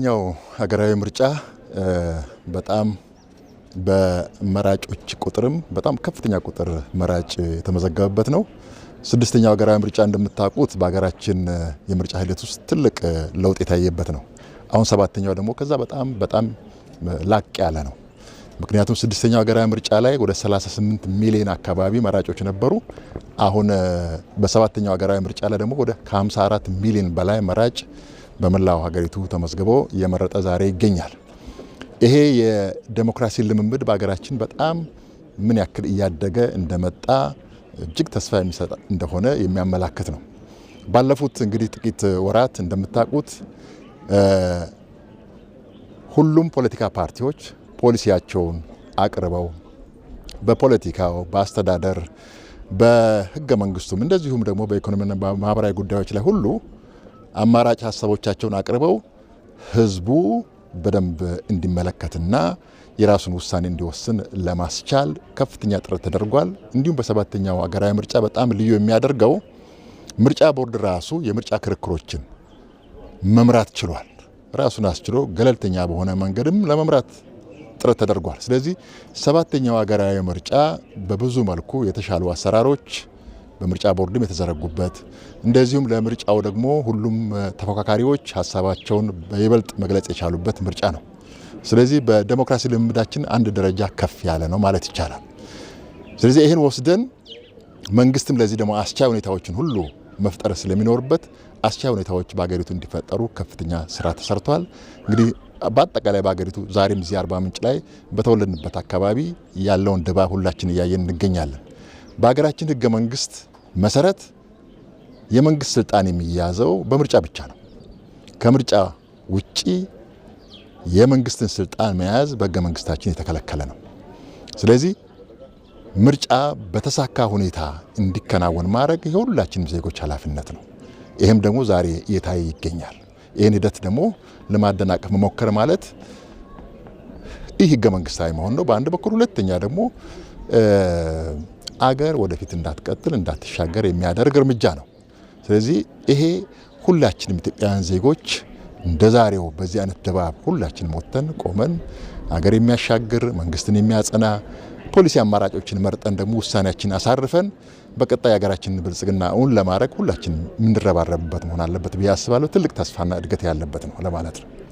ሰባተኛው ሀገራዊ ምርጫ በጣም በመራጮች ቁጥርም በጣም ከፍተኛ ቁጥር መራጭ የተመዘገበበት ነው። ስድስተኛው ሀገራዊ ምርጫ እንደምታውቁት በሀገራችን የምርጫ ሂደት ውስጥ ትልቅ ለውጥ የታየበት ነው። አሁን ሰባተኛው ደግሞ ከዛ በጣም ላቅ ያለ ነው። ምክንያቱም ስድስተኛው ሀገራዊ ምርጫ ላይ ወደ 38 ሚሊዮን አካባቢ መራጮች ነበሩ። አሁን በሰባተኛው ሀገራዊ ምርጫ ላይ ደግሞ ወደ 54 ሚሊዮን በላይ መራጭ በመላው ሀገሪቱ ተመዝግቦ እየመረጠ ዛሬ ይገኛል። ይሄ የዴሞክራሲ ልምምድ በሀገራችን በጣም ምን ያክል እያደገ እንደመጣ እጅግ ተስፋ የሚሰጥ እንደሆነ የሚያመላክት ነው። ባለፉት እንግዲህ ጥቂት ወራት እንደምታውቁት ሁሉም ፖለቲካ ፓርቲዎች ፖሊሲያቸውን አቅርበው በፖለቲካው፣ በአስተዳደር፣ በህገ መንግስቱም እንደዚሁም ደግሞ በኢኮኖሚና በማህበራዊ ጉዳዮች ላይ ሁሉ አማራጭ ሀሳቦቻቸውን አቅርበው ህዝቡ በደንብ እንዲመለከትና የራሱን ውሳኔ እንዲወስን ለማስቻል ከፍተኛ ጥረት ተደርጓል። እንዲሁም በሰባተኛው ሀገራዊ ምርጫ በጣም ልዩ የሚያደርገው ምርጫ ቦርድ ራሱ የምርጫ ክርክሮችን መምራት ችሏል። ራሱን አስችሎ ገለልተኛ በሆነ መንገድም ለመምራት ጥረት ተደርጓል። ስለዚህ ሰባተኛው ሀገራዊ ምርጫ በብዙ መልኩ የተሻሉ አሰራሮች በምርጫ ቦርድም የተዘረጉበት እንደዚሁም ለምርጫው ደግሞ ሁሉም ተፎካካሪዎች ሀሳባቸውን በይበልጥ መግለጽ የቻሉበት ምርጫ ነው። ስለዚህ በዴሞክራሲ ልምምዳችን አንድ ደረጃ ከፍ ያለ ነው ማለት ይቻላል። ስለዚህ ይህን ወስደን መንግስትም ለዚህ ደግሞ አስቻይ ሁኔታዎችን ሁሉ መፍጠር ስለሚኖርበት አስቻይ ሁኔታዎች በሀገሪቱ እንዲፈጠሩ ከፍተኛ ስራ ተሰርቷል። እንግዲህ በአጠቃላይ በሀገሪቱ ዛሬም እዚህ አርባ ምንጭ ላይ በተወለድንበት አካባቢ ያለውን ድባብ ሁላችን እያየን እንገኛለን። በሀገራችን ህገ መንግስት መሰረት የመንግስት ስልጣን የሚያዘው በምርጫ ብቻ ነው። ከምርጫ ውጪ የመንግስትን ስልጣን መያዝ በህገ መንግስታችን የተከለከለ ነው። ስለዚህ ምርጫ በተሳካ ሁኔታ እንዲከናወን ማድረግ የሁላችንም ዜጎች ኃላፊነት ነው። ይህም ደግሞ ዛሬ እየታየ ይገኛል። ይህን ሂደት ደግሞ ለማደናቀፍ መሞከር ማለት ይህ ህገ መንግስታዊ መሆን ነው በአንድ በኩል፣ ሁለተኛ ደግሞ አገር ወደፊት እንዳትቀጥል እንዳትሻገር የሚያደርግ እርምጃ ነው። ስለዚህ ይሄ ሁላችንም ኢትዮጵያውያን ዜጎች እንደዛሬው በዚህ አይነት ድባብ ሁላችንም ወጥተን ቆመን አገር የሚያሻግር መንግስትን የሚያጸና ፖሊሲ አማራጮችን መርጠን ደግሞ ውሳኔያችን አሳርፈን በቀጣይ ሀገራችንን ብልጽግና እውን ለማድረግ ሁላችንም የምንረባረብበት መሆን አለበት ብዬ አስባለሁ። ትልቅ ተስፋና እድገት ያለበት ነው ለማለት ነው።